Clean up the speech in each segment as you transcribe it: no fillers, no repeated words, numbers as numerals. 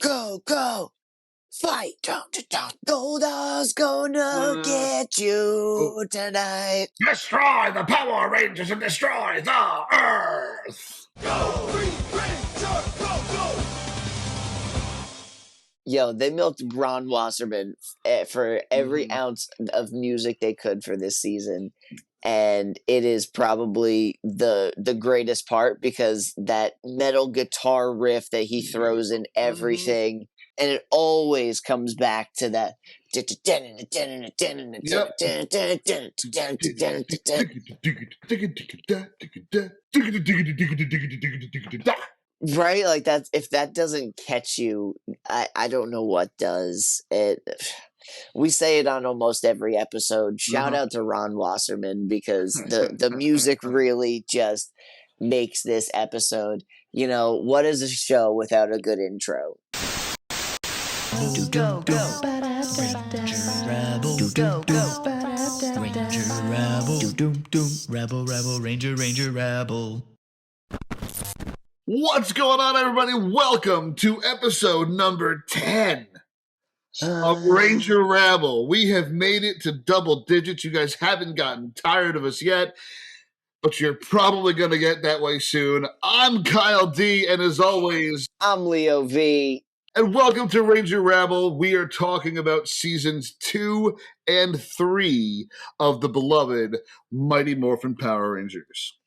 Go, go, fight! Goldar's gonna get you tonight. Destroy the Power Rangers and destroy the Earth! Go, Green Ranger, go, go! Yo, they milked Ron Wasserman for every ounce of music they could for this season. And it is probably the greatest part because that metal guitar riff that he throws in everything, and it always comes back to that. Right, like that's if that doesn't catch you, I don't know what does. We say it on almost every episode. Shout out to Ron Wasserman because the music really just makes this episode. You know, what is a show without a good intro? Go, go. Ranger Rabble. Go, go. Ranger Rabble. Rabble, Rabble, Ranger Rabble. What's going on, everybody? Welcome to episode number 10 of Ranger Rabble. We have made it to double digits. You guys haven't gotten tired of us yet, but you're probably going to get that way soon. I'm Kyle D, and as always, I'm Leo V. And welcome to Ranger Rabble. We are talking about seasons 2 and 3 of the beloved Mighty Morphin Power Rangers.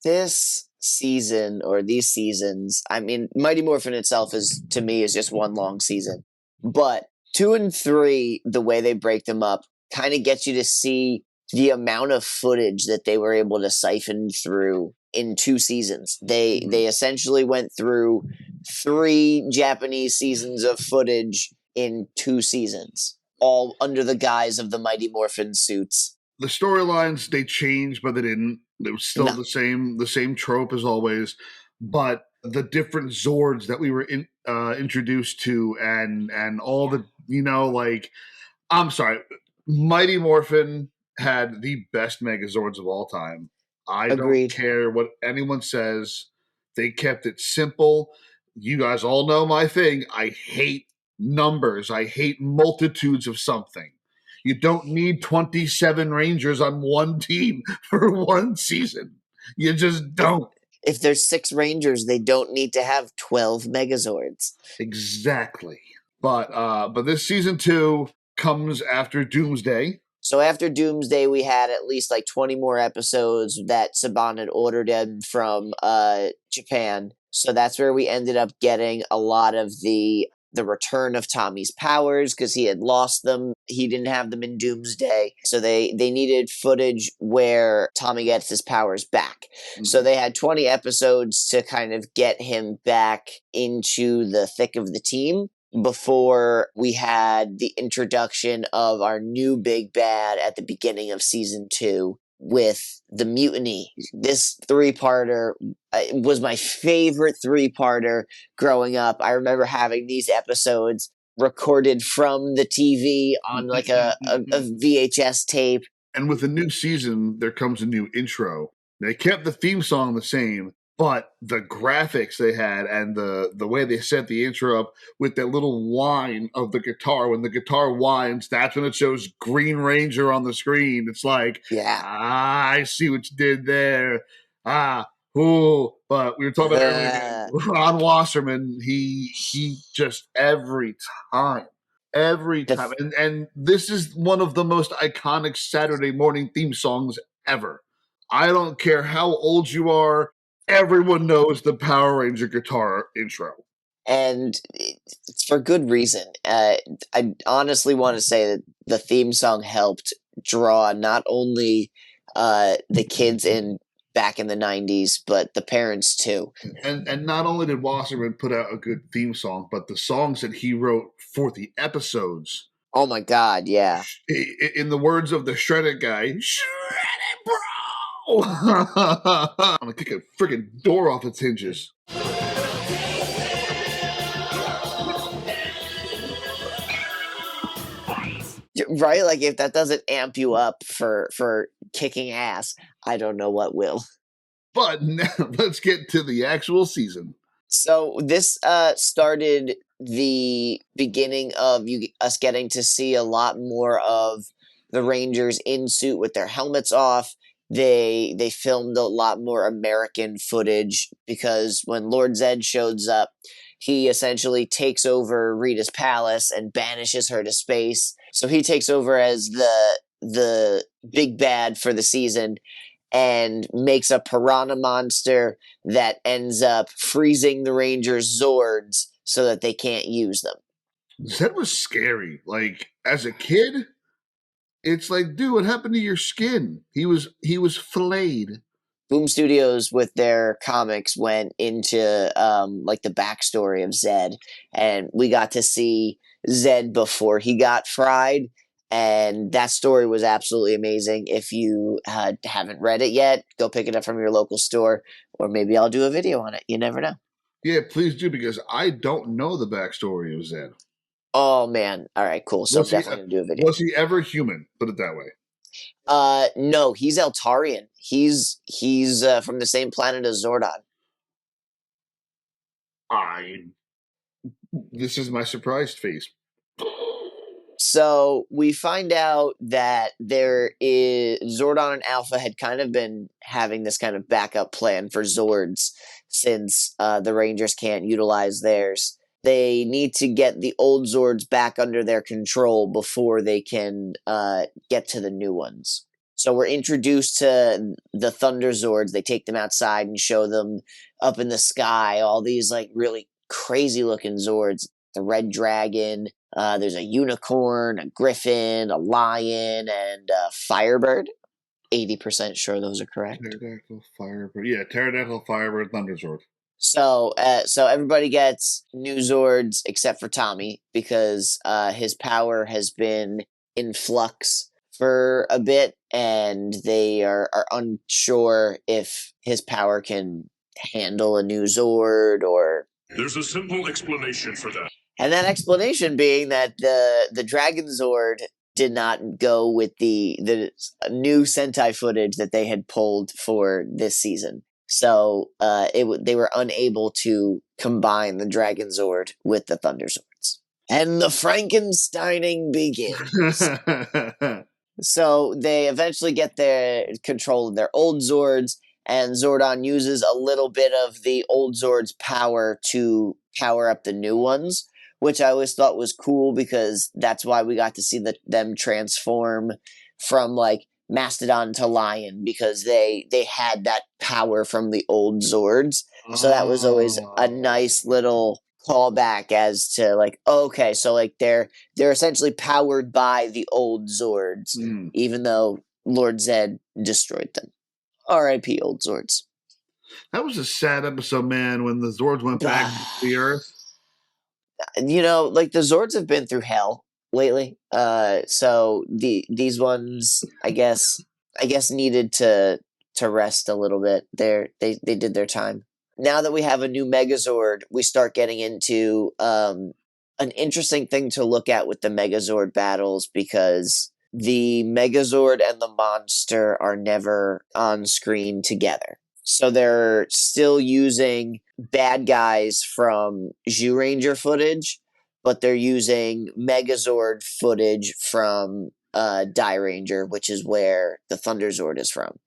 This season, or these seasons, I mean, Mighty Morphin itself is, to me, is just one long season. But 2 and 3, the way they break them up, kind of gets you to see the amount of footage that they were able to siphon through in 2 seasons. They essentially went through 3 Japanese seasons of footage in 2 seasons, all under the guise of the Mighty Morphin suits. The storylines, they changed, but they didn't. It was still the same trope as always. But the different Zords that we were introduced to and all the, I'm sorry, Mighty Morphin had the best Megazords of all time. I Agreed. Don't care what anyone says. They kept it simple. You guys all know my thing. I hate numbers. I hate multitudes of something. You don't need 27 Rangers on one team for one season. You just don't. If there's 6 Rangers, they don't need to have 12 Megazords. Exactly. But this season 2 comes after Doomsday. So after Doomsday, we had at least like 20 more episodes that Saban had ordered in from Japan. So that's where we ended up getting a lot of the return of Tommy's powers because he had lost them. He didn't have them in Doomsday. So they needed footage where Tommy gets his powers back. So they had 20 episodes to kind of get him back into the thick of the team before we had the introduction of our new big bad at the beginning of season 2 with the mutiny. This 3-parter was my favorite 3-parter growing up. I remember having these episodes recorded from the TV on like a VHS tape. And with the new season, there comes a new intro. They kept the theme song the same, but the graphics they had and the way they set the intro up with that little whine of the guitar, when the guitar whines, that's when it shows Green Ranger on the screen. It's like, I see what you did there. But we were talking about earlier, Ron Wasserman, he just every time. And this is one of the most iconic Saturday morning theme songs ever. I don't care how old you are. Everyone knows the Power Ranger guitar intro. And it's for good reason. I honestly want to say that the theme song helped draw not only the kids in back in the 90s, but the parents too. And not only did Wasserman put out a good theme song, but the songs that he wrote for the episodes. Oh my God, yeah. In the words of the Shredded guy, Shredded bro! I'm gonna kick a freaking door off its hinges. Right? Like if that doesn't amp you up for kicking ass, I don't know what will. But now let's get to the actual season. So this started the beginning of us getting to see a lot more of the Rangers in suit with their helmets off. They filmed a lot more American footage because when Lord Zedd shows up, he essentially takes over Rita's palace and banishes her to space. So he takes over as the big bad for the season and makes a piranha monster that ends up freezing the Rangers' Zords so that they can't use them. Zed was scary. Like as a kid, it's like, dude, what happened to your skin? He was flayed. Boom Studios with their comics went into like the backstory of Zedd, and we got to see Zedd before he got fried, and that story was absolutely amazing. If you haven't read it yet, go pick it up from your local store, or maybe I'll do a video on it. You never know. Yeah, please do, because I don't know the backstory of Zed. Oh man! All right, cool. So I'm definitely gonna do a video. Was he ever human? Put it that way. No, he's Eltarian. He's from the same planet as Zordon. This is my surprised face. So we find out that there is Zordon and Alpha had kind of been having this kind of backup plan for Zords since the Rangers can't utilize theirs. They need to get the old Zords back under their control before they can get to the new ones. So we're introduced to the Thunder Zords. They take them outside and show them up in the sky all these like really crazy looking Zords. The Red Dragon, there's a unicorn, a griffin, a lion, and a firebird. 80% sure those are correct. Pterodactyl, Firebird. Yeah, Pterodactyl, Firebird, Thunderzord. So everybody gets new Zords except for Tommy because his power has been in flux for a bit, and they are unsure if his power can handle a new Zord or. There's a simple explanation for that. And that explanation being that the Dragon Zord did not go with the new Sentai footage that they had pulled for this season. So they were unable to combine the Dragon Zord with the Thunder Zords. And the Frankensteining begins. So they eventually get their control of their old Zords, and Zordon uses a little bit of the old Zord's power to power up the new ones, which I always thought was cool because that's why we got to see them transform from like Mastodon to Lion, because they had that power from the old Zords. So that was always a nice little callback as to like, okay, so like they're essentially powered by the old Zords, even though Lord Zedd destroyed them. R.I.P. old Zords. That was a sad episode, man, when the Zords went back to the Earth. You know, like the Zords have been through hell lately. So these ones, I guess needed to rest a little bit. They did their time. Now that we have a new Megazord, we start getting into an interesting thing to look at with the Megazord battles, because the Megazord and the monster are never on screen together. So they're still using bad guys from Zyuranger footage, but they're using Megazord footage from Dairanger, which is where the Thunder Zord is from.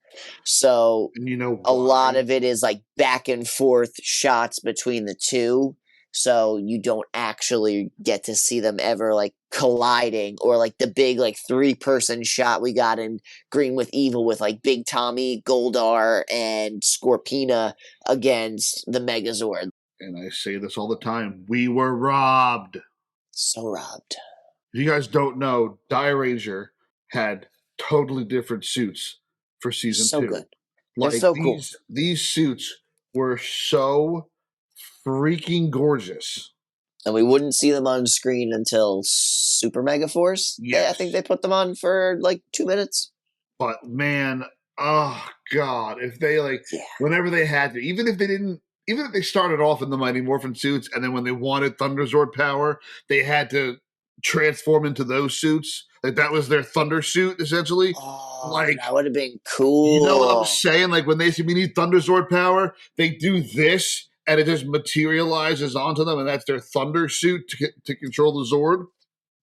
So And you know a lot why? of it is like back and forth shots between the two. So you don't actually get to see them ever like colliding, or like the big like 3-person shot we got in Green with Evil with like Big Tommy, Goldar, and Scorpina against the Megazord. And I say this all the time. We were robbed. So robbed. If you guys don't know, Dairanger had totally different suits for season So 2. good. They're Like so cool. these suits were so freaking gorgeous. And we wouldn't see them on screen until Super Mega Force. I Yes. think they put them on for like 2 minutes. But man, oh god, if they Yeah. whenever they had to, even if they started off in the Mighty Morphin suits, and then when they wanted Thunderzord power, they had to transform into those suits. Like that was their Thunder suit, essentially. Oh, Like, that would have been cool. you know what I'm saying? Like when they say we need Thunderzord power, they do this, and it just materializes onto them, and that's their thunder suit to control the Zord.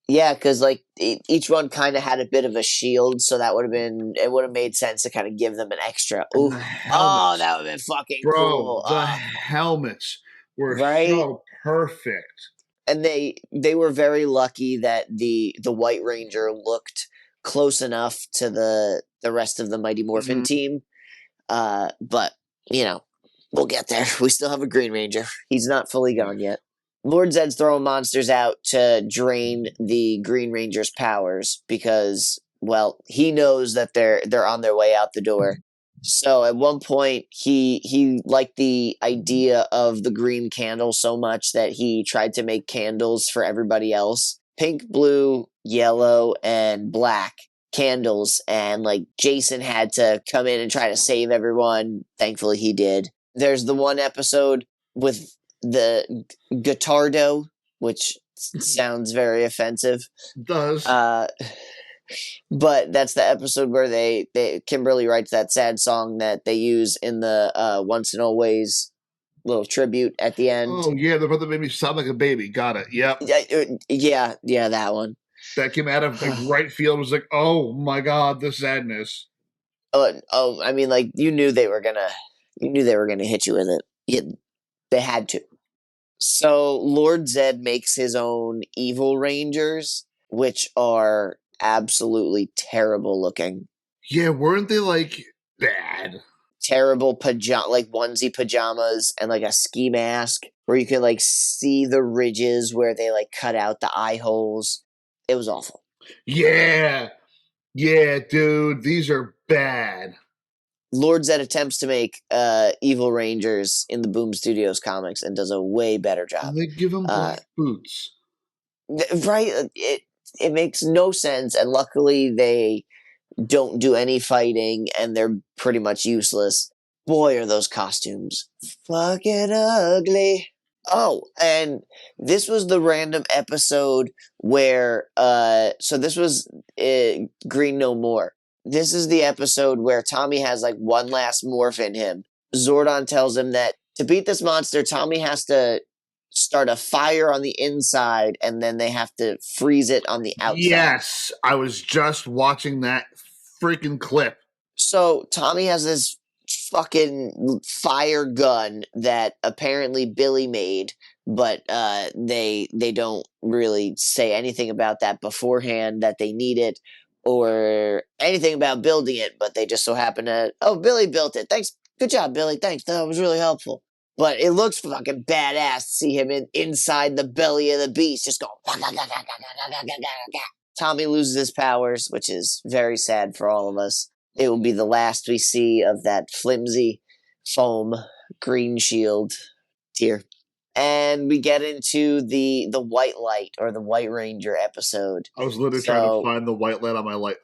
Yeah, because like each one kind of had a bit of a shield, so that would have made sense to kind of give them an extra. And Ooh, the helmets, that would have been fucking bro, cool. the helmets were Right? so perfect. And they were very lucky that the White Ranger looked close enough to the rest of the Mighty Morphin team. But you know, we'll get there. We still have a Green Ranger. He's not fully gone yet. Lord Zedd's throwing monsters out to drain the Green Ranger's powers because, well, he knows that they're on their way out the door. So at one point, he liked the idea of the green candle so much that he tried to make candles for everybody else. Pink, blue, yellow, and black candles. And like Jason had to come in and try to save everyone. Thankfully, he did. There's the one episode with the Guitardo, which sounds very offensive. Does. But that's the episode where they Kimberly writes that sad song that they use in the Once and Always little tribute at the end. Oh yeah, the brother made me sound like a baby. Got it. Yep. Yeah, that one. That came out of like right field. Was like, oh my god, the sadness. Oh, I mean, like you knew they were gonna hit you with it. They had to. So Lord Zedd makes his own evil rangers, which are absolutely terrible looking. Yeah, weren't they like bad? Terrible like onesie pajamas and like a ski mask where you could like see the ridges where they like cut out the eye holes. It was awful. Yeah, dude, these are bad. Lord Zedd attempts to make evil rangers in the Boom Studios comics and does a way better job. And they give them black boots. Right? It makes no sense, and luckily they don't do any fighting and they're pretty much useless. Boy, are those costumes fucking ugly. Oh, and this was the random episode where so this was Green No More. This is the episode where Tommy has like one last morph in him. Zordon tells him that to beat this monster, Tommy has to start a fire on the inside and then they have to freeze it on the outside. Yes, I was just watching that freaking clip. So Tommy has this fucking fire gun that apparently Billy made, but they don't really say anything about that beforehand that they need it or anything about building it, but they just so happen to, oh, Billy built it. Thanks. Good job, Billy. Thanks. That was really helpful. But it looks fucking badass to see him inside the belly of the beast, just going. Tommy loses his powers, which is very sad for all of us. It will be the last we see of that flimsy foam green shield tier. And we get into the white light or the White Ranger episode. I was literally trying to find the white light on my light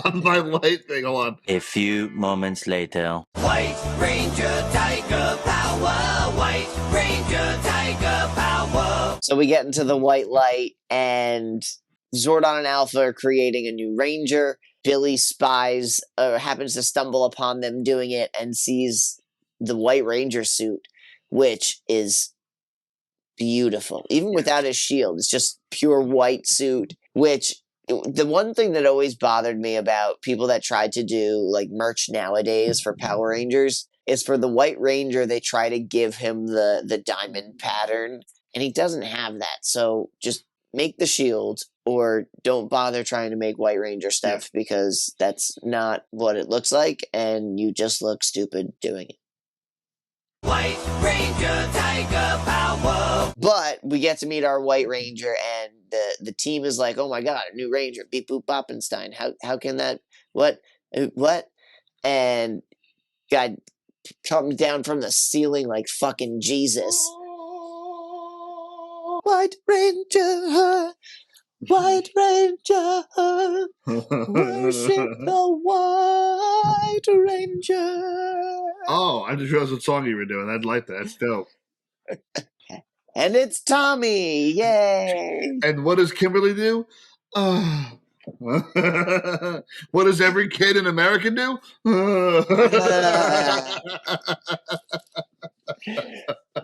on my light thing. Hold on. A few moments later. White Ranger Tiger Power. White Ranger Tiger Power. So we get into the white light, and Zordon and Alpha are creating a new Ranger. Billy spies or happens to stumble upon them doing it and sees the White Ranger suit, which is beautiful. Even without his shield, it's just pure white suit, which the one thing that always bothered me about people that tried to do like merch nowadays for Power Rangers is for the White Ranger, they try to give him the diamond pattern, and he doesn't have that. So just make the shield or don't bother trying to make White Ranger stuff because that's not what it looks like, and you just look stupid doing it. White Ranger Tiger Power. But we get to meet our White Ranger, and the team is like, "Oh my god, a new Ranger! Beep boop Boppenstein! How can that? What? And God comes down from the ceiling like fucking Jesus. White Ranger, White Ranger, worship the White Ranger. Oh, I just realized what song you were doing. I'd like that. That's dope. And it's Tommy! Yay! And what does Kimberly do? What does every kid in America do?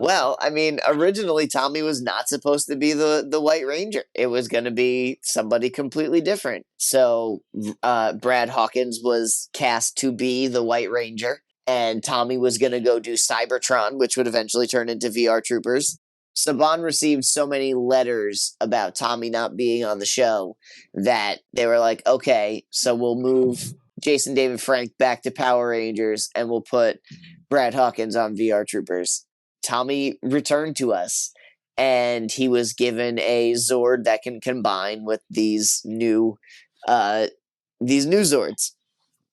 Well, I mean, originally Tommy was not supposed to be the White Ranger. It was going to be somebody completely different. So Brad Hawkins was cast to be the White Ranger, and Tommy was going to go do Cybertron, which would eventually turn into VR Troopers. Saban received so many letters about Tommy not being on the show that they were like, okay, so we'll move Jason David Frank back to Power Rangers and we'll put Brad Hawkins on VR Troopers. Tommy returned to us, and he was given a Zord that can combine with these new Zords.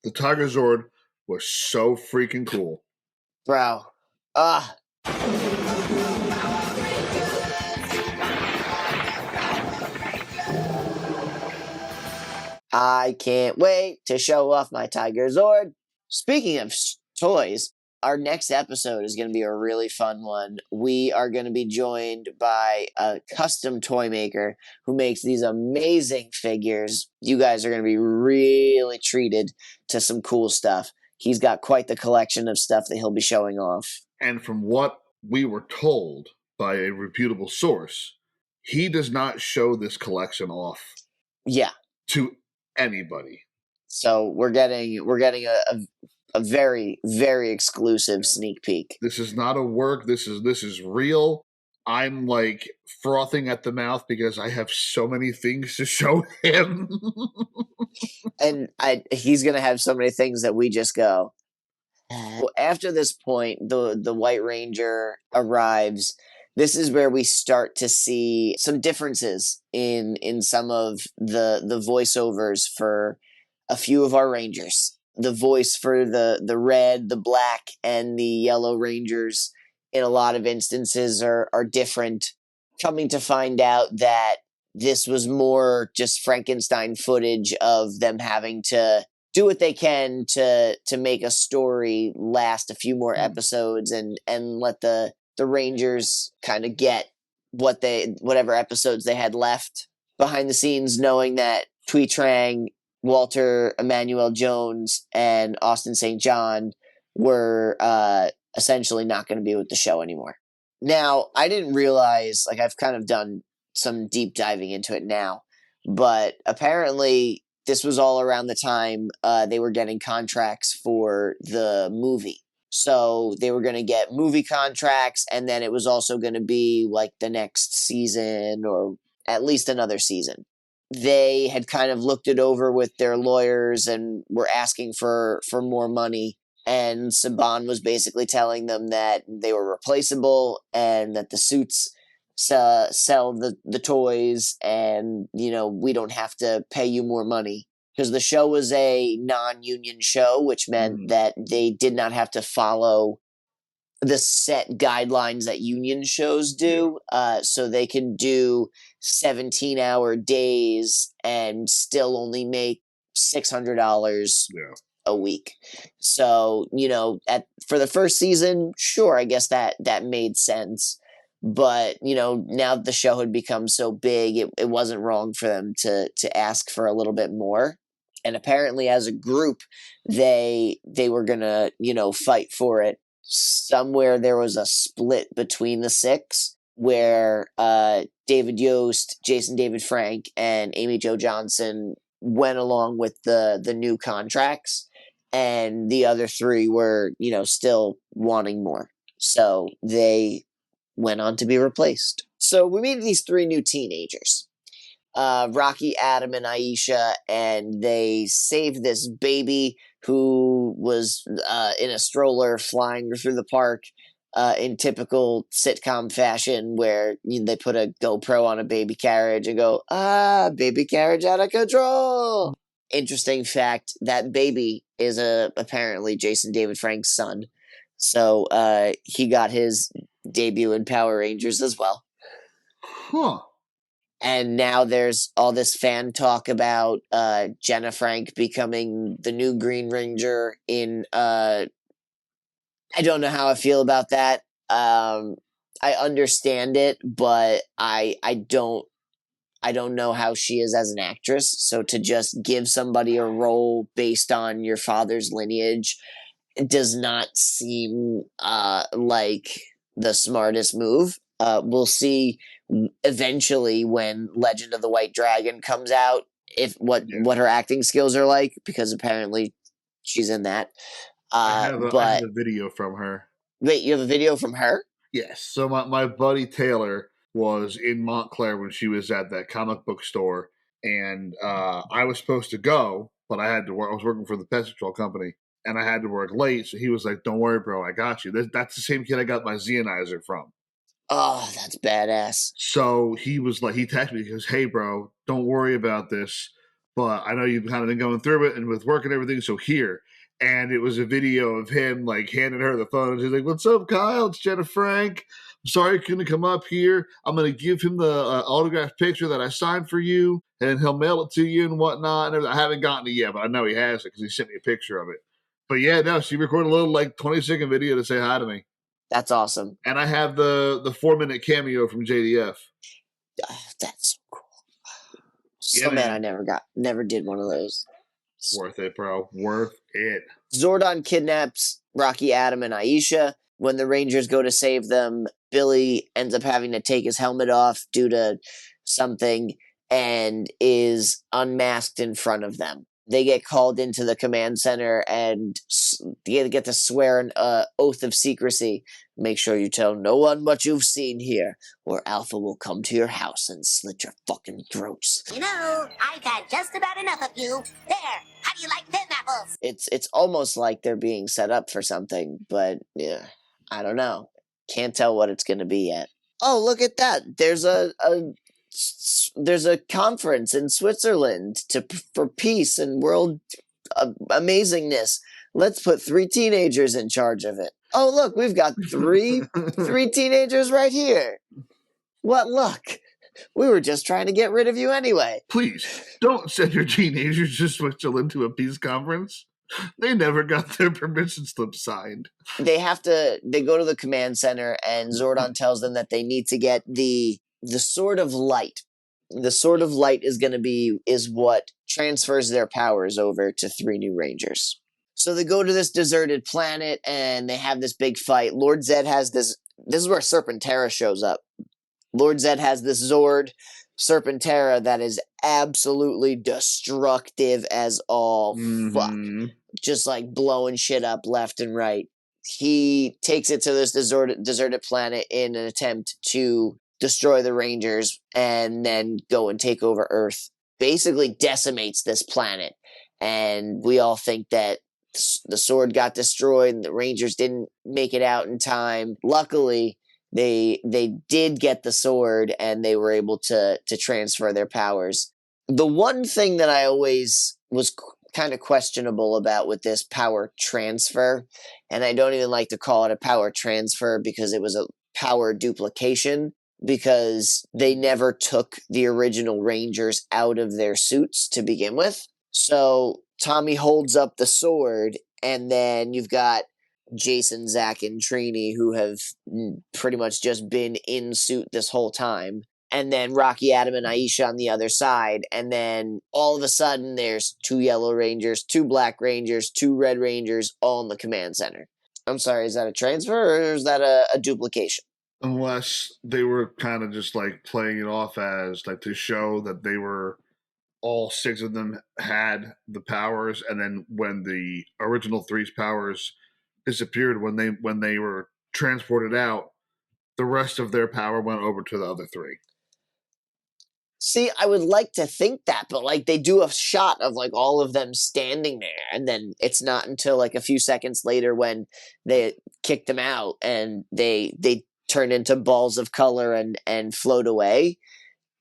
The Tiger Zord was so freaking cool. Bro. I can't wait to show off my Tiger Zord. Speaking of toys, our next episode is going to be a really fun one. We are going to be joined by a custom toy maker who makes these amazing figures. You guys are going to be really treated to some cool stuff. He's got quite the collection of stuff that he'll be showing off. And from what we were told by a reputable source, he does not show this collection off. Yeah. To anybody. So we're getting a very, very exclusive sneak peek. This is not a work. This is real. I'm like frothing at the mouth because I have so many things to show him. And he's gonna have so many things that we just go. After this point, the White Ranger arrives. This is where we start to see some differences in some of the voiceovers for a few of our Rangers. The voice for the red, the black, and the yellow Rangers in a lot of instances are different. Coming to find out that this was more just Frankenstein footage of them having to do what they can to make a story last a few more episodes and let the Rangers kind of get whatever episodes they had left. Behind the scenes, knowing that Thuy Trang, Walter Emmanuel Jones, and Austin St. John were essentially not going to be with the show anymore. Now, I didn't realize, like, I've kind of done some deep diving into it now, but apparently this was all around the time they were getting contracts for the movie. So they were going to get movie contracts, and then it was also going to be like the next season or at least another season. They had kind of looked it over with their lawyers and were asking for more money. And Saban was basically telling them that they were replaceable and that the suits sell the toys and, we don't have to pay you more money. Because the show was a non-union show, which meant that they did not have to follow the set guidelines that union shows do. So they can do 17-hour days and still only make $600 a week. So, for the first season, sure, I guess that made sense. But, now that the show had become so big, it wasn't wrong for them to ask for a little bit more. And apparently as a group, they were going to, fight for it. Somewhere there was a split between the six where David Yost, Jason David Frank, and Amy Jo Johnson went along with the new contracts. And the other three were, still wanting more. So they went on to be replaced. So we meet these three new teenagers. Rocky, Adam, and Aisha, and they save this baby who was in a stroller flying through the park in typical sitcom fashion where they put a GoPro on a baby carriage and go, baby carriage out of control. Interesting fact, that baby is apparently Jason David Frank's son. So he got his debut in Power Rangers as well. Huh. And now there's all this fan talk about Jenna Frank becoming the new Green Ranger in I don't know how I feel about that. I understand it, but I don't know how she is as an actress. So to just give somebody a role based on your father's lineage, it does not seem like the smartest move. We'll see eventually when Legend of the White Dragon comes out if what her acting skills are like, because apparently she's in that. I have But a video from her. wait, you have a video from her? Yes. So my buddy Taylor was in Montclair when she was at that comic book store, and I was supposed to go, but I had to work. I was working for the pest control company, and I had to work late. So he was like, "Don't worry, bro, I got you." That's the same kid I got my Zeonizer from. Oh, that's badass. So he was like, he texted me, he goes, "Hey, bro, don't worry about this, but I know you've kind of been going through it and with work and everything, so here." And it was a video of him like handing her the phone. And she's like, "What's up, Kyle? It's Jenna Frank. I'm sorry I couldn't come up here. I'm going to give him the autographed picture that I signed for you, and he'll mail it to you and whatnot." And I haven't gotten it yet, but I know he has it because he sent me a picture of it. But yeah, no, she recorded a little like 20-second video to say hi to me. That's awesome. And I have the 4-minute cameo from JDF. That's so cool. So Yeah, mad man. I never did one of those. Worth it, bro. Worth it. Zordon kidnaps Rocky, Adam, and Aisha. When the Rangers go to save them, Billy ends up having to take his helmet off due to something and is unmasked in front of them. They get called into the command center and they get to swear an oath of secrecy. Make sure you tell no one what you've seen here, or Alpha will come to your house and slit your fucking throats. You know, I've had just about enough of you. There, how do you like them apples? It's almost like they're being set up for something, but yeah, I don't know. Can't tell what it's going to be yet. Oh, look at that! There's a conference in Switzerland for peace and world amazingness. Let's put 3 teenagers in charge of it. Oh, look, we've got three teenagers right here. What luck! We were just trying to get rid of you anyway. Please, don't send your teenagers to Switzerland to a peace conference. They never got their permission slip signed. They go to the command center, and Zordon tells them that they need to get the Sword of Light. The Sword of Light is what transfers their powers over to 3 new Rangers. So they go to this deserted planet, and they have this big fight. Lord Zedd has this is where Serpentera shows up. Lord Zedd has this Zord, Serpentera, that is absolutely destructive as all fuck. Just like blowing shit up left and right. He takes it to this deserted planet in an attempt to destroy the Rangers and then go and take over Earth. Basically decimates this planet. And we all think that the sword got destroyed and the Rangers didn't make it out in time. Luckily, they did get the sword and they were able to transfer their powers. The one thing that I always was kind of questionable about with this power transfer, and I don't even like to call it a power transfer because it was a power duplication, because they never took the original Rangers out of their suits to begin with. So Tommy holds up the sword, and then you've got Jason, Zach, and Trini, who have pretty much just been in suit this whole time. And then Rocky, Adam, and Aisha on the other side. And then all of a sudden, there's 2 Yellow Rangers, 2 Black Rangers, 2 Red Rangers, all in the command center. I'm sorry, is that a transfer or is that a duplication? Unless they were kind of just like playing it off as like to show that they were all 6 of them had the powers, and then when the original 3's powers disappeared when they were transported out, the rest of their power went over to the other 3. See, I would like to think that, but like they do a shot of like all of them standing there, and then it's not until like a few seconds later when they kick them out and they turn into balls of color and float away.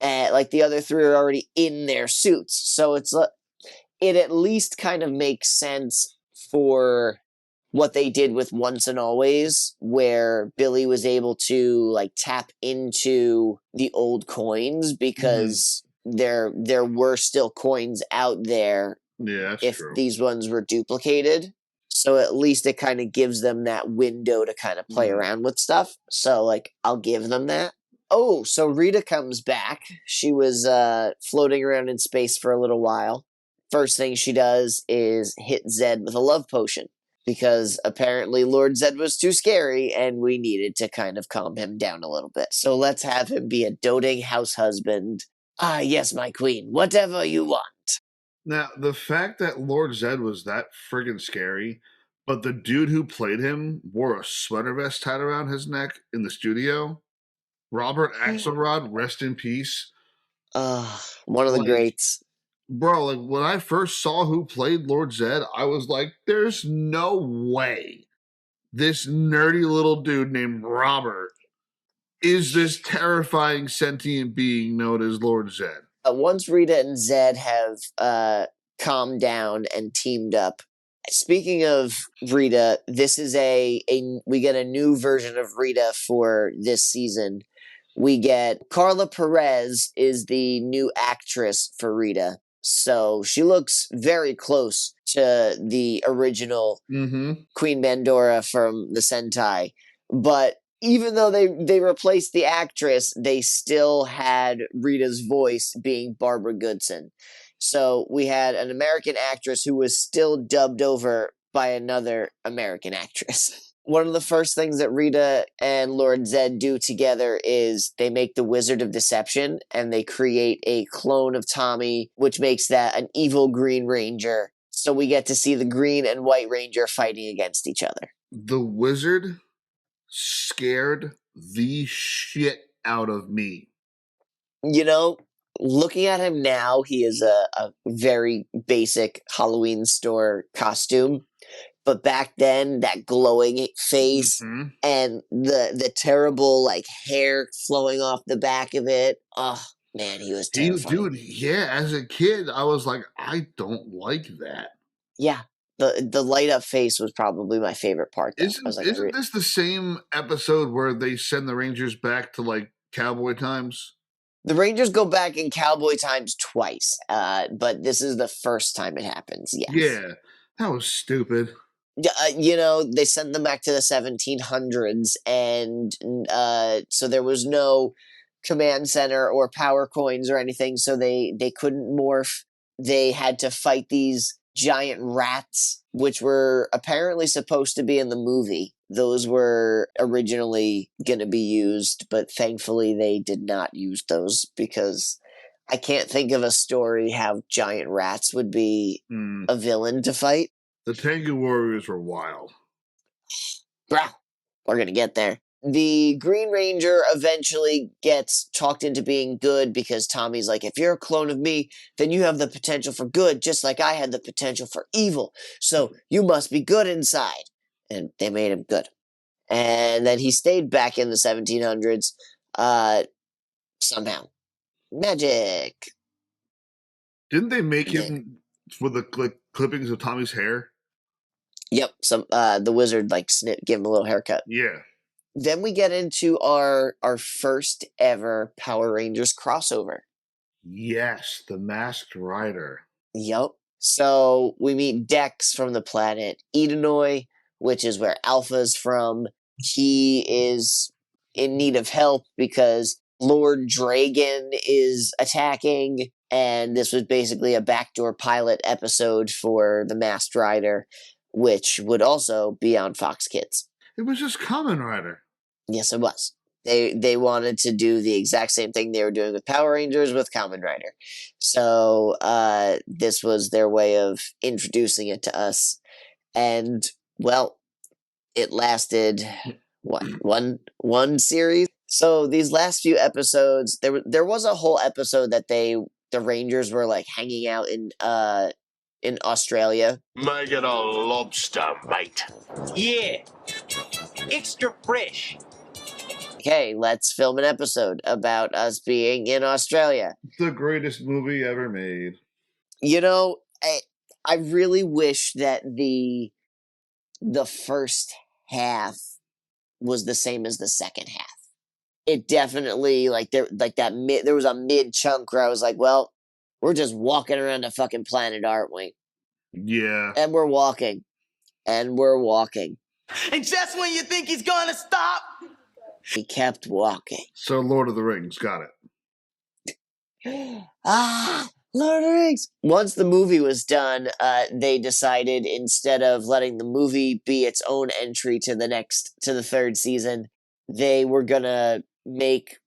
Like the other 3 are already in their suits, so it at least kind of makes sense for what they did with Once and Always, where Billy was able to like tap into the old coins because there were still coins out there. Yeah, that's if true. These ones were duplicated. So at least it kind of gives them that window to kind of play around with stuff. So like I'll give them that. Oh, so Rita comes back. She was floating around in space for a little while. First thing she does is hit Zedd with a love potion. because apparently Lord Zed was too scary and we needed to kind of calm him down a little bit. So let's have him be a doting house husband. Ah, yes, my queen, whatever you want. Now, the fact that Lord Zed was that friggin' scary, but the dude who played him wore a sweater vest tied around his neck in the studio. Robert Axelrod, rest in peace. One of the Like, greats. bro, like when I first saw who played Lord Zed, I was like, there's no way this nerdy little dude named Robert is this terrifying sentient being known as Lord Zed. Once Rita and Zed have calmed down and teamed up. Speaking of Rita, this is we get a new version of Rita for this season. We get Carla Perez is the new actress for Rita. So she looks very close to the original Queen Mandora from the Sentai. But even though they replaced the actress, they still had Rita's voice being Barbara Goodson. So we had an American actress who was still dubbed over by another American actress. One of the first things that Rita and Lord Zed do together is they make the Wizard of Deception and they create a clone of Tommy, which makes that an evil Green Ranger. So we get to see the Green and White Ranger fighting against each other. The Wizard scared the shit out of me. You know, looking at him now, he is a very basic Halloween store costume. But back then, that glowing face and the terrible like hair flowing off the back of it. Oh man, he was terrifying. Dude, yeah, as a kid, I was like, I don't like that. Yeah, the light up face was probably my favorite part. Though. Isn't this the same episode where they send the Rangers back to like cowboy times? The Rangers go back in cowboy times twice, but this is the first time it happens. Yes. Yeah, that was stupid. You know, they sent them back to the 1700s, and so there was no command center or power coins or anything, so they couldn't morph. They had to fight these giant rats, which were apparently supposed to be in the movie. Those were originally going to be used, but thankfully they did not use those because I can't think of a story how giant rats would be a villain to fight. The Tengu Warriors were wild. Bro, we're going to get there. The Green Ranger eventually gets talked into being good because Tommy's like, if you're a clone of me, then you have the potential for good, just like I had the potential for evil. So you must be good inside. And they made him good. And then he stayed back in the 1700s somehow. Magic. Didn't they make him with the clippings of Tommy's hair? Yep. The wizard give him a little haircut. Yeah. Then we get into our first ever Power Rangers crossover. Yes, the Masked Rider. Yep. So we meet Dex from the planet Edenoi, which is where Alpha's from. He is in need of help because Lord Dragon is attacking, and this was basically a backdoor pilot episode for the Masked Rider, which would also be on Fox Kids. It was just Kamen Rider. Yes, it was. They wanted to do the exact same thing they were doing with Power Rangers with Kamen Rider. So this was their way of introducing it to us. And, well, it lasted, what, one series? So these last few episodes, there was a whole episode that the Rangers were, like, hanging out in Australia. Make it a lobster, mate. Yeah, extra fresh. Okay, let's film an episode about us being in Australia. The greatest movie ever made. You know, I really wish that the first half was the same as the second half. It definitely there was a mid chunk where I was like, well, we're just walking around a fucking planet, aren't we? Yeah. And we're walking. And we're walking. And just when you think he's gonna stop, He kept walking. So Lord of the Rings, got it. Lord of the Rings. Once the movie was done, they decided instead of letting the movie be its own entry to the third season, they were gonna make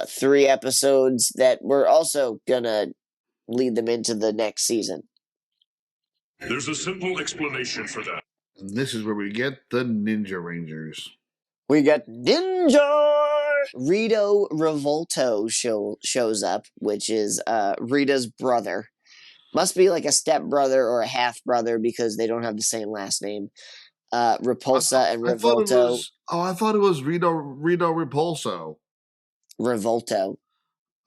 3 episodes that were also gonna lead them into the next season. There's a simple explanation for that. And this is where we get the Ninja Rangers. We got Ninja! Rito Revolto shows up, which is Rita's brother. Must be like a stepbrother or a half brother because they don't have the same last name. Repulsa and Revolto. I thought it was Rito Repulso. Revolto.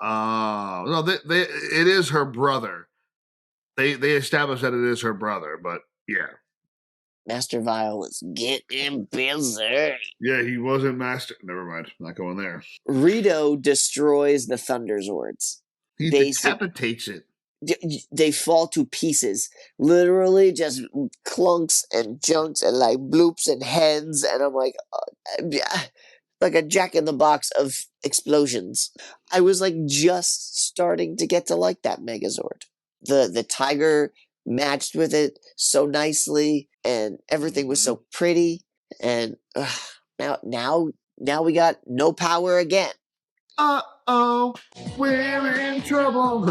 No, it is her brother. They established that it is her brother, but yeah. Master Violence, get him busy. Yeah, he wasn't master. Never mind, not going there. Rito destroys the Thunder Zords. He decapitates it. They fall to pieces. Literally just clunks and junks and like bloops and heads. And I'm like, like a jack-in-the-box of explosions. I was like just starting to get to like that Megazord. The tiger matched with it so nicely, and everything was so pretty. And now we got no power again. Uh-oh, we're in trouble.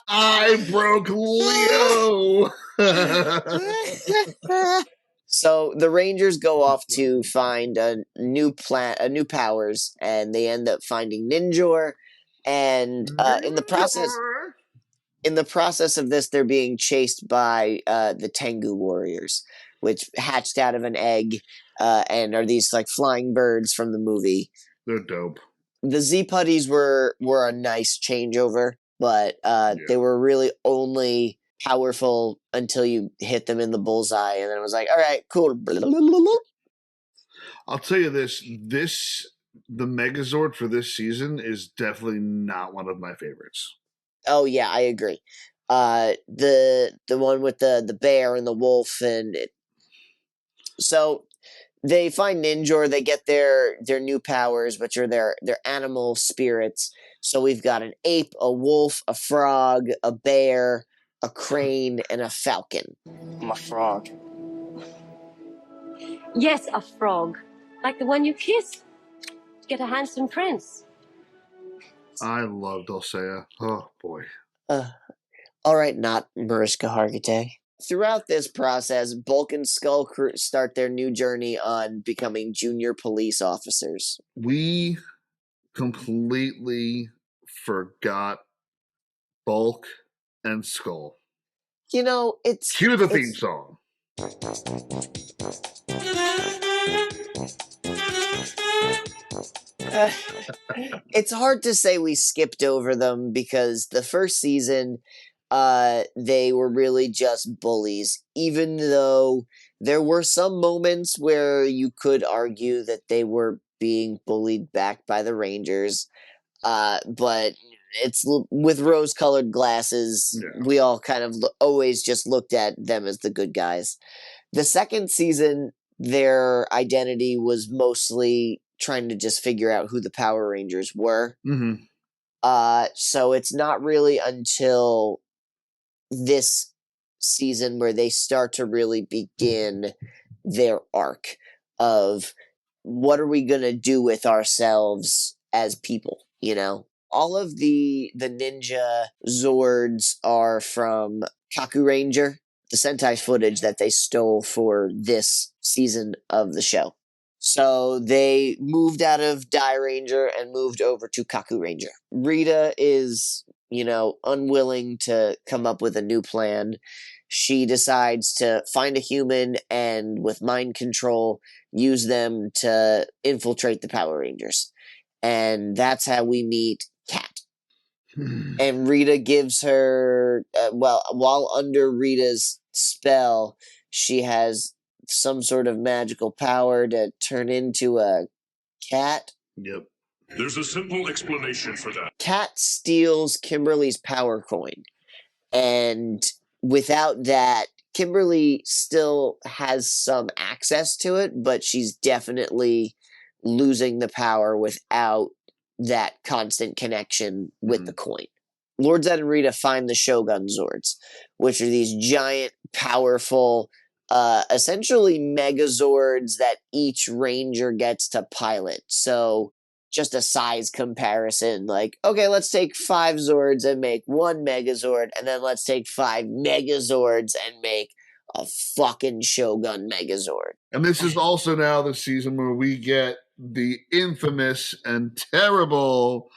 I broke Leo. So the Rangers go off to find a new powers, and they end up finding Ninjor. And in the process of this, they're being chased by the Tengu warriors, which hatched out of an egg and are these like flying birds from the movie. They're dope. The Z Putties were a nice changeover, but they were really only powerful until you hit them in the bullseye, and then it was like, all right, cool. I'll tell you this: the Megazord for this season is definitely not one of my favorites. Oh yeah, I agree. The one with the bear and the wolf, and so they find Ninjor. They get their new powers, which are their animal spirits. So we've got an ape, a wolf, a frog, a bear, a crane, and a falcon. I'm a frog. Yes, a frog. Like the one you kissed. To get a handsome prince. I love Dulcea. Oh boy. All right, not Mariska Hargitay. Throughout this process, Bulk and Skull start their new journey on becoming junior police officers. We completely forgot Bulk and Skull. You know, Cue the theme song. It's hard to say we skipped over them because the first season, they were really just bullies, even though there were some moments where you could argue that they were being bullied back by the Rangers. But it's with rose-colored glasses. Yeah. We all kind of always just looked at them as the good guys. The second season, their identity was mostly trying to just figure out who the Power Rangers were. Mm-hmm. So it's not really until this season where they start to really begin their arc of what are we going to do with ourselves as people, you know? All of the ninja Zords are from Kaku Ranger, the Sentai footage that they stole for this season of the show. So they moved out of Dai Ranger and moved over to Kaku Ranger. Rita is, unwilling to come up with a new plan. She decides to find a human and, with mind control, use them to infiltrate the Power Rangers. And that's how we meet Kat. And Rita gives her, while under Rita's spell, she has some sort of magical power to turn into a cat. Yep. There's a simple explanation for that. Kat steals Kimberly's power coin. And without that, Kimberly still has some access to it, but she's definitely losing the power without that constant connection with the coin. Lord Zed and Rita find the Shogun Zords, which are these giant, powerful, essentially Megazords that each Ranger gets to pilot. So, just a size comparison. Like, okay, let's take 5 Zords and make 1 Megazord, and then let's take 5 Megazords and make a fucking Shogun Megazord. And this is also now the season where we get the infamous and terrible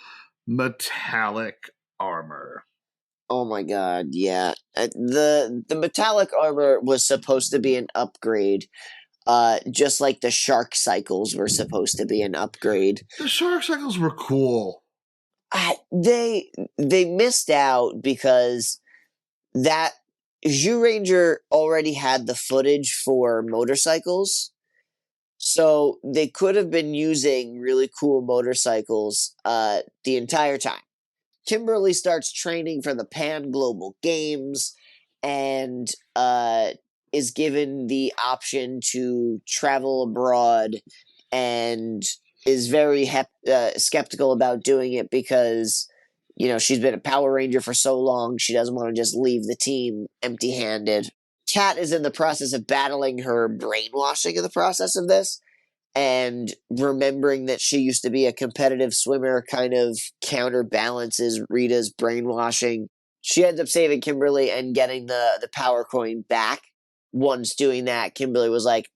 metallic armor. Oh my god, yeah. The metallic armor was supposed to be an upgrade. Just like the shark cycles were supposed to be an upgrade. The shark cycles were cool. They missed out because that Ranger already had the footage for motorcycles. So they could have been using really cool motorcycles the entire time. Kimberly starts training for the Pan Global Games and is given the option to travel abroad and is very skeptical about doing it because, she's been a Power Ranger for so long, she doesn't want to just leave the team empty-handed. Kat is in the process of battling her brainwashing in the process of this, and remembering that she used to be a competitive swimmer kind of counterbalances Rita's brainwashing. She ends up saving Kimberly and getting the power coin back. Once doing that, Kimberly was like,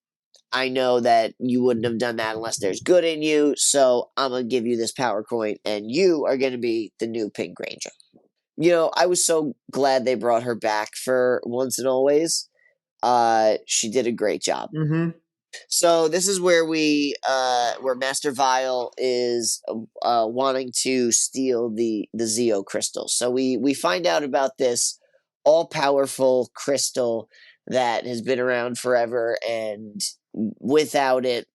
I know that you wouldn't have done that unless there's good in you, so I'm going to give you this power coin, and you are going to be the new Pink Ranger. I was so glad they brought her back for once and always. She did a great job. Mm-hmm. So this is where where Master Vile is wanting to steal the Zeo Crystal. So we find out about this all-powerful crystal that has been around forever, and without it,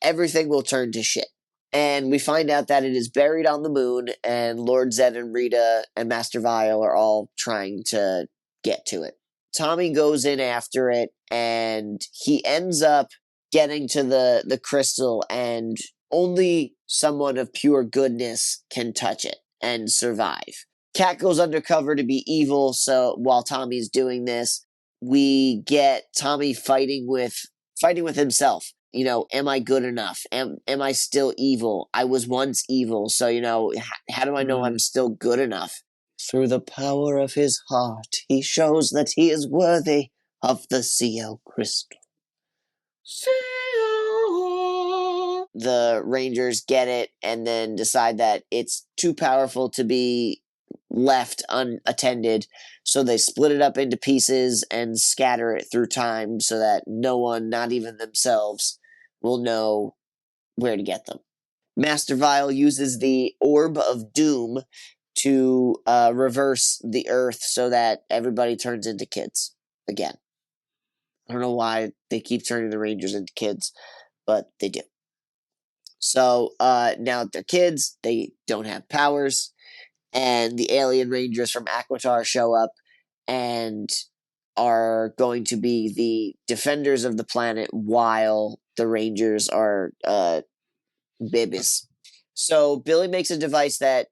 everything will turn to shit. And we find out that it is buried on the moon, and Lord Zed and Rita and Master Vile are all trying to get to it. Tommy goes in after it, and he ends up getting to the crystal, and only someone of pure goodness can touch it and survive. Kat goes undercover to be evil, so while Tommy's doing this, we get Tommy fighting with himself. Am I good enough? Am I still evil? I was once evil, so how do I know I'm still good enough? Through the power of his heart, he shows that he is worthy of the Zeo Crystal. The Rangers get it and then decide that it's too powerful to be left unattended, so they split it up into pieces and scatter it through time so that no one, not even themselves, will know where to get them. Master Vile uses the Orb of Doom to reverse the Earth so that everybody turns into kids again. I don't know why they keep turning the Rangers into kids, but they do. So now that they're kids, they don't have powers, and the alien Rangers from Aquitar show up and are going to be the defenders of the planet while the Rangers are babies. So Billy makes a device that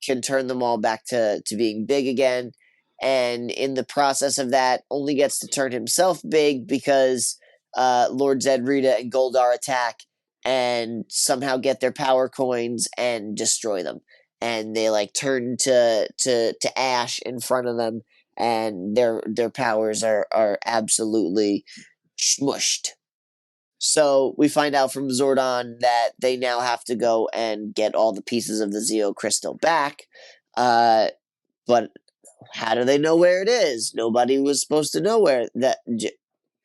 can turn them all back to being big again, and in the process of that, only gets to turn himself big because Lord Zed, Rita, and Goldar attack and somehow get their power coins and destroy them. And they turn to ash in front of them, and their powers are absolutely smushed. So we find out from Zordon that they now have to go and get all the pieces of the Zeo Crystal back. But how do they know where it is? Nobody was supposed to know where that.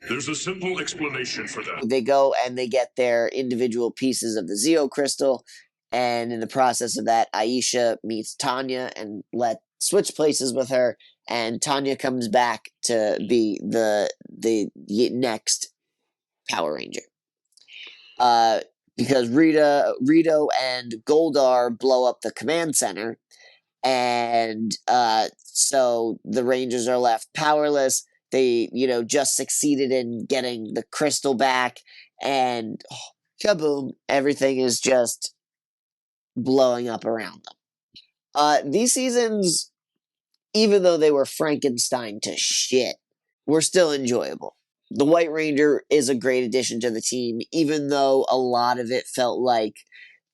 There's a simple explanation for that. They go and they get their individual pieces of the Zeo Crystal, and in the process of that, Aisha meets Tanya and switch places with her, and Tanya comes back to be the next Power Ranger. Because Rito and Goldar blow up the command center, and so the Rangers are left powerless. They, just succeeded in getting the crystal back, and kaboom, everything is just blowing up around them. These seasons, even though they were Frankenstein to shit, were still enjoyable. The White Ranger is a great addition to the team, even though a lot of it felt like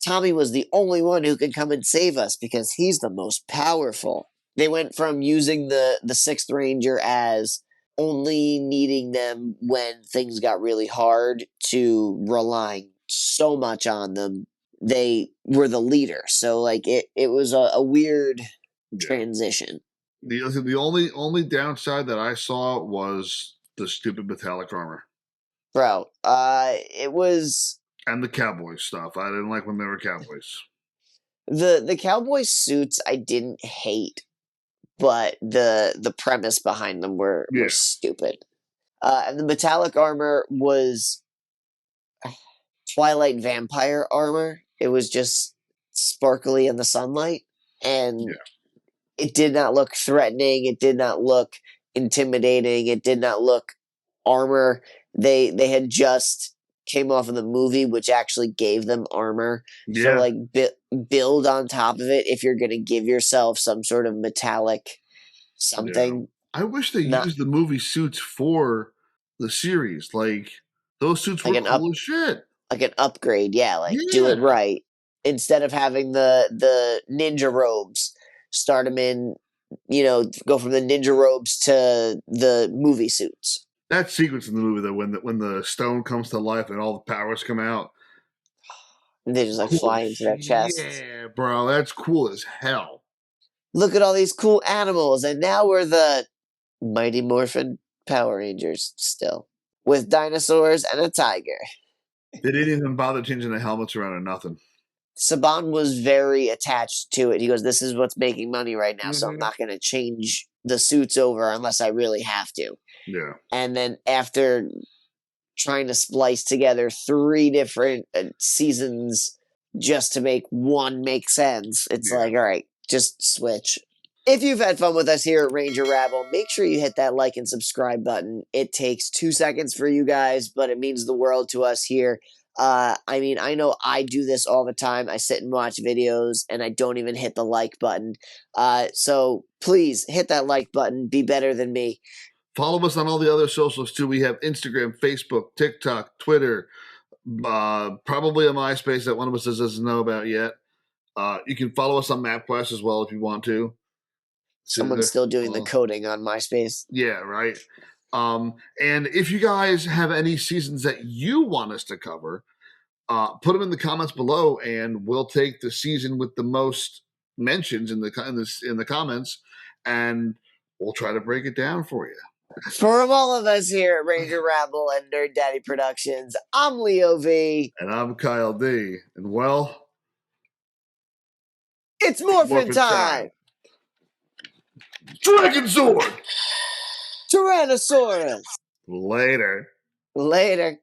Tommy was the only one who could come and save us because he's the most powerful. They went from using the Sixth Ranger as only needing them when things got really hard to relying so much on them. They were the leader. So like it was a weird transition. The only downside that I saw was the stupid metallic armor. Bro, it was And the cowboy stuff. I didn't like when they were cowboys. the cowboy suits I didn't hate, but the premise behind them were stupid. And the metallic armor was Twilight vampire armor. It was just sparkly in the sunlight, and it did not look threatening. It did not look intimidating. It did not look armor. They had just came off of the movie, which actually gave them armor. So like build on top of it if you're gonna give yourself some sort of metallic something. I wish they used the movie suits for the series. Like those suits were cool as shit. Like an upgrade, do it right. Instead of having the ninja robes, start them in, go from the ninja robes to the movie suits. That sequence in the movie, though, when the stone comes to life and all the powers come out, they just like fly into their chests. Yeah, bro, that's cool as hell. Look at all these cool animals, and now we're the Mighty Morphin Power Rangers still, with dinosaurs and a tiger. They didn't even bother changing the helmets around or nothing. Saban was very attached to it. He goes, "This is what's making money right now, so I'm not going to change the suits over unless I really have to." Yeah. And then after trying to splice together 3 different seasons just to make one make sense, it's like, all right, just switch. If you've had fun with us here at Ranger Rabble, make sure you hit that like and subscribe button. It takes 2 seconds for you guys, but it means the world to us here. I mean, I know I do this all the time. I sit and watch videos and I don't even hit the like button. So please hit that like button. Be better than me. Follow us on all the other socials too. We have Instagram, Facebook, TikTok, Twitter, probably a MySpace that one of us doesn't know about yet. You can follow us on MapQuest as well if you want to. Someone's still doing the coding on MySpace. Yeah, right. And if you guys have any seasons that you want us to cover, put them in the comments below, and we'll take the season with the most mentions in the comments, and we'll try to break it down for you. From all of us here at Ranger Rabble and Nerd Daddy Productions, I'm Leo V. And I'm Kyle D. And well, it's Morphin Time! Dragon Zord! Tyrannosaurus! Later. Later.